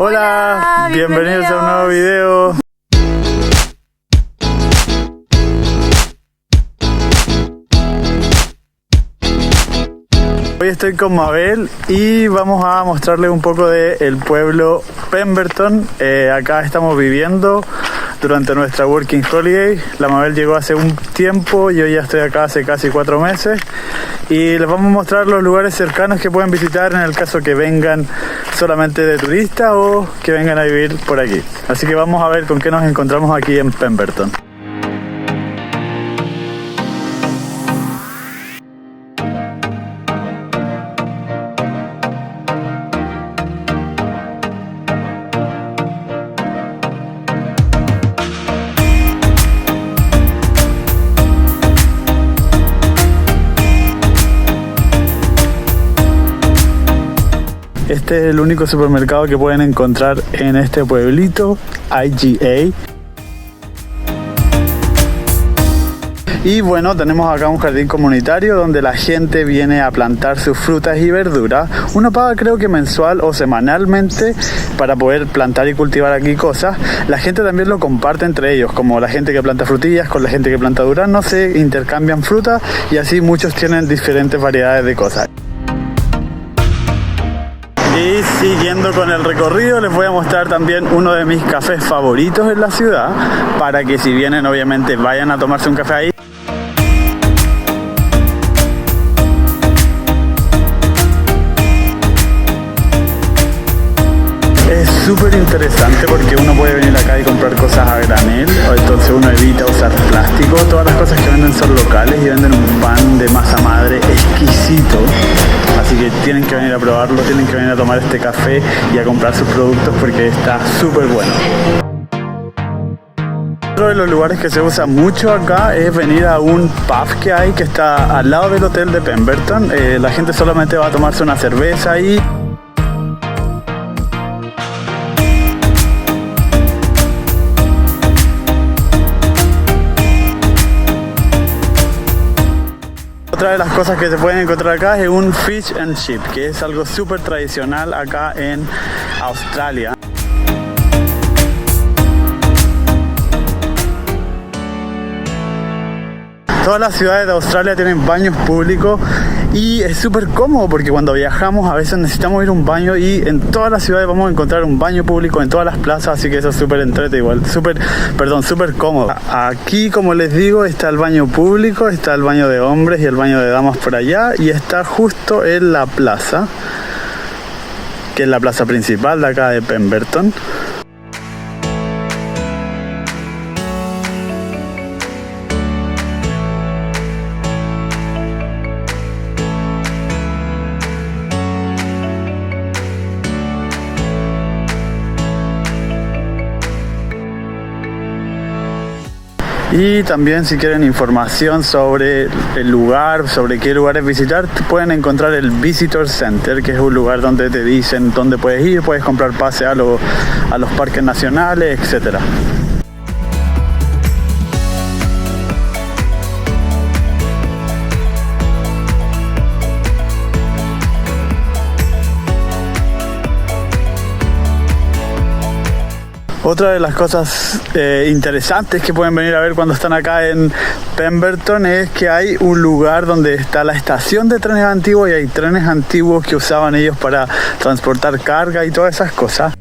Hola, bienvenidos a un nuevo video. Hoy estoy con Mabel y vamos a mostrarles un poco del pueblo Pemberton. Acá estamos viviendo durante nuestra Working Holiday. La Mabel llegó hace un tiempo, yo ya estoy acá hace casi 4 meses. Y les vamos a mostrar los lugares cercanos que pueden visitar en el caso que vengan solamente de turistas o que vengan a vivir por aquí. Así que vamos a ver con qué nos encontramos aquí en Pemberton. Este es el único supermercado que pueden encontrar en este pueblito, IGA. Y bueno, tenemos acá un jardín comunitario donde la gente viene a plantar sus frutas y verduras. Uno paga creo que mensual o semanalmente para poder plantar y cultivar aquí cosas. La gente también lo comparte entre ellos, como la gente que planta frutillas con la gente que planta duraznos, se intercambian frutas y así muchos tienen diferentes variedades de cosas. Y siguiendo con el recorrido les voy a mostrar también uno de mis cafés favoritos en la ciudad, para que si vienen obviamente vayan a tomarse un café ahí. Es súper interesante porque uno puede venir acá y comprar cosas a granel, entonces uno evita usar plástico. Todas las cosas que venden son locales y venden un pan de masa madre exquisito. Así que tienen que venir a probarlo, tienen que venir a tomar este café y a comprar sus productos porque está súper bueno. Otro de los lugares que se usa mucho acá es venir a un pub que hay que está al lado del hotel de Pemberton. La gente solamente va a tomarse una cerveza ahí. Otra de las cosas que se pueden encontrar acá es un fish and chip, que es algo súper tradicional acá en Australia. Todas las ciudades de Australia tienen baños públicos y es súper cómodo porque cuando viajamos a veces necesitamos ir a un baño y en todas las ciudades vamos a encontrar un baño público en todas las plazas, así que eso es súper entretenido, súper cómodo. Aquí, como les digo, está el baño público, está el baño de hombres y el baño de damas por allá y está justo en la plaza, que es la plaza principal de acá de Pemberton. Y también si quieren información sobre el lugar, sobre qué lugares visitar, pueden encontrar el Visitor Center, que es un lugar donde te dicen dónde puedes ir, puedes comprar pase a los parques nacionales, etcétera. Otra de las cosas interesantes que pueden venir a ver cuando están acá en Pemberton es que hay un lugar donde está la estación de trenes antiguos y hay trenes antiguos que usaban ellos para transportar carga y todas esas cosas.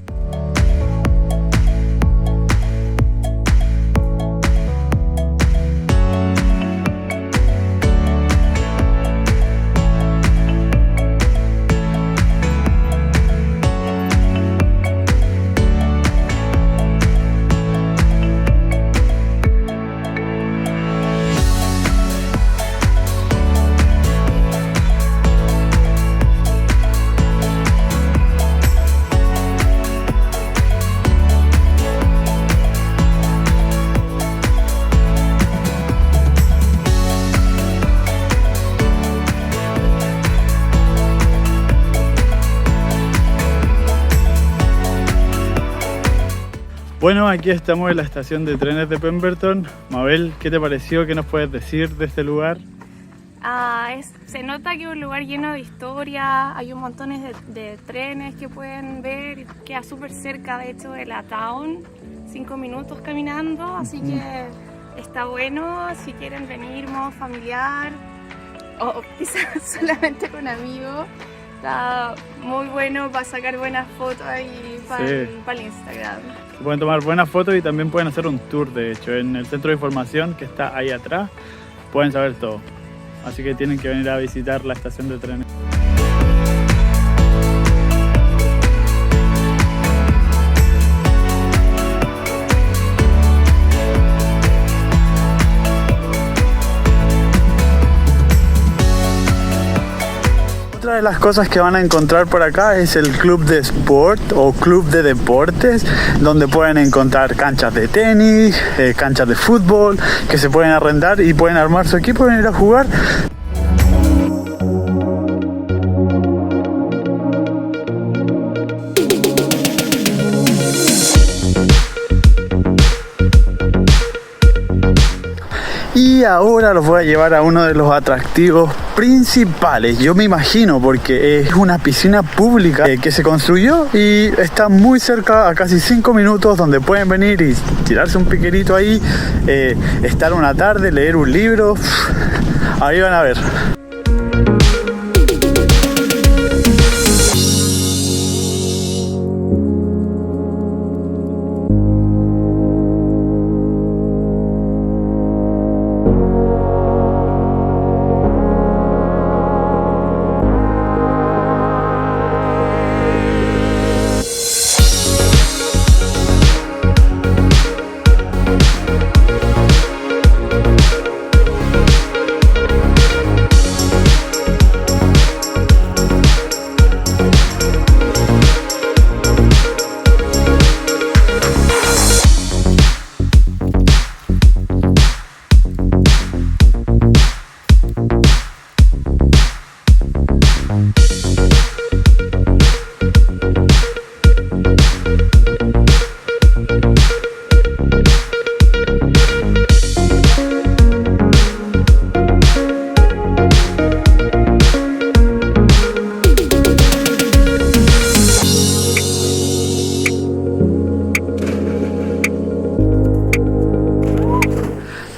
Bueno, aquí estamos en la estación de trenes de Pemberton. Mabel, ¿qué te pareció? ¿Qué nos puedes decir de este lugar? Se nota que es un lugar lleno de historia, hay un montón de trenes que pueden ver, queda súper cerca de hecho de la town, 5 minutos caminando, así que está bueno si quieren venir modo familiar o quizás solamente con amigos. Está muy bueno para sacar buenas fotos ahí para el Instagram. Pueden tomar buenas fotos y también pueden hacer un tour, de hecho, en el centro de información que está ahí atrás, pueden saber todo. Así que tienen que venir a visitar la estación de trenes. Otra de las cosas que van a encontrar por acá es el club de sport o club de deportes, donde pueden encontrar canchas de tenis, canchas de fútbol, que se pueden arrendar y pueden armar su equipo y venir a jugar. Y ahora los voy a llevar a uno de los atractivos principales, yo me imagino, porque es una piscina pública que se construyó y está muy cerca, a casi 5 minutos, donde pueden venir y tirarse un piquerito ahí, estar una tarde, leer un libro. Ahí van a ver.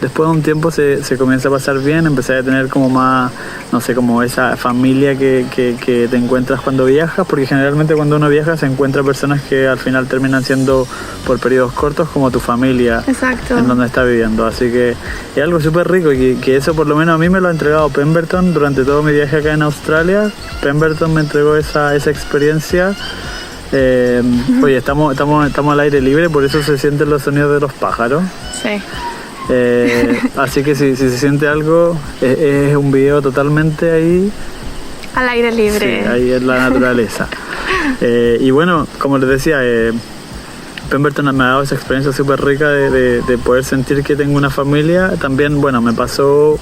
Después de un tiempo se comienza a pasar bien, empecé a tener como más, no sé, como esa familia que te encuentras cuando viajas, porque generalmente cuando uno viaja se encuentra personas que al final terminan siendo por periodos cortos como tu familia. Exacto. En donde está viviendo, así que es algo súper rico y que eso por lo menos a mí me lo ha entregado Pemberton durante todo mi viaje acá en Australia. Pemberton me entregó esa experiencia. Oye, estamos al aire libre, por eso se sienten los sonidos de los pájaros. Sí. Así que si se siente algo, es un video totalmente ahí al aire libre. Sí, ahí es la naturaleza. Y bueno, como les decía, Pemberton me ha dado esa experiencia súper rica de poder sentir que tengo una familia. También, bueno, me pasó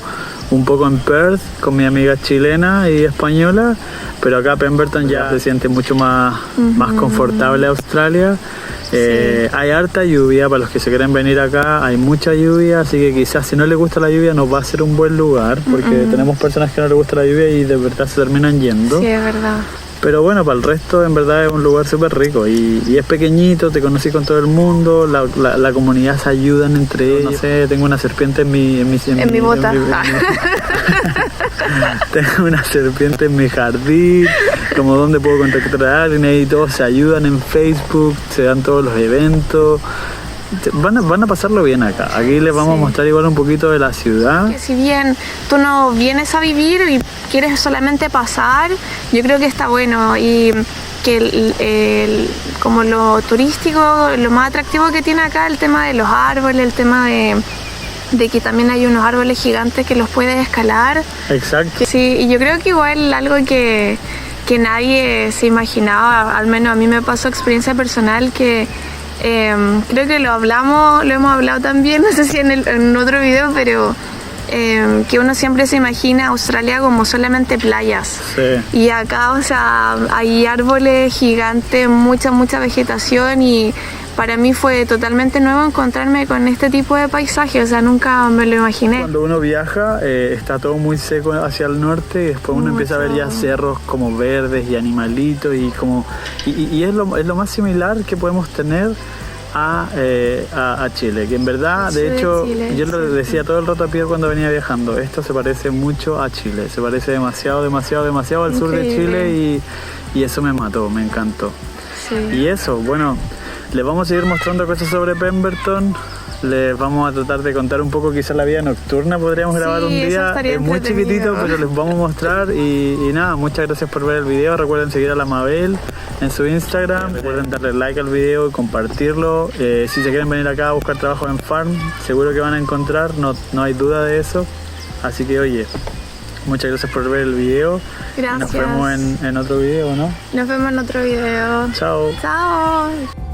un poco en Perth con mi amiga chilena y española, pero acá Pemberton ya se siente mucho más confortable Australia. Hay harta lluvia, para los que se quieren venir acá hay mucha lluvia, así que quizás si no les gusta la lluvia no va a ser un buen lugar, porque tenemos personas que no les gusta la lluvia y de verdad se terminan yendo. Sí, es verdad. Pero bueno, para el resto en verdad es un lugar súper rico y es pequeñito, te conocí con todo el mundo, la comunidad se ayudan entre ellos. No sé, tengo una serpiente en mi bota. Tengo una serpiente en mi jardín, como donde puedo contactar a alguien, ahí todos se ayudan en Facebook, se dan todos los eventos. Van a pasarlo bien acá. Aquí les vamos a mostrar igual un poquito de la ciudad. Si bien tú no vienes a vivir y quieres solamente pasar, yo creo que está bueno y que como lo turístico, lo más atractivo que tiene acá, el tema de los árboles, el tema de que también hay unos árboles gigantes que los puedes escalar. Exacto. Sí, y yo creo que igual algo que nadie se imaginaba, al menos a mí me pasó experiencia personal que creo que lo hemos hablado también, no sé si en otro video, pero que uno siempre se imagina Australia como solamente playas. Sí. Y acá, o sea, hay árboles gigantes, mucha vegetación y para mí fue totalmente nuevo encontrarme con este tipo de paisaje, o sea, nunca me lo imaginé. Cuando uno viaja está todo muy seco hacia el norte y después uno empieza a ver ya cerros como verdes y animalitos y como y es lo más similar que podemos tener a Chile, que en verdad, de hecho, Chile, yo lo decía todo el rato a Pierre cuando venía viajando, esto se parece mucho a Chile, se parece demasiado al sur de Chile y eso me mató, me encantó. Sí. Y eso, bueno, les vamos a seguir mostrando cosas sobre Pemberton. Les vamos a tratar de contar un poco quizás la vida nocturna, podríamos grabar un día, es muy chiquitito, pero les vamos a mostrar y nada, muchas gracias por ver el video, recuerden seguir a la Mabel en su Instagram, recuerden darle like al video y compartirlo, si se quieren venir acá a buscar trabajo en Farm, seguro que van a encontrar, no hay duda de eso, así que oye, muchas gracias por ver el video, gracias. Nos vemos en otro video, ¿no? Nos vemos en otro video. Chao. Chao.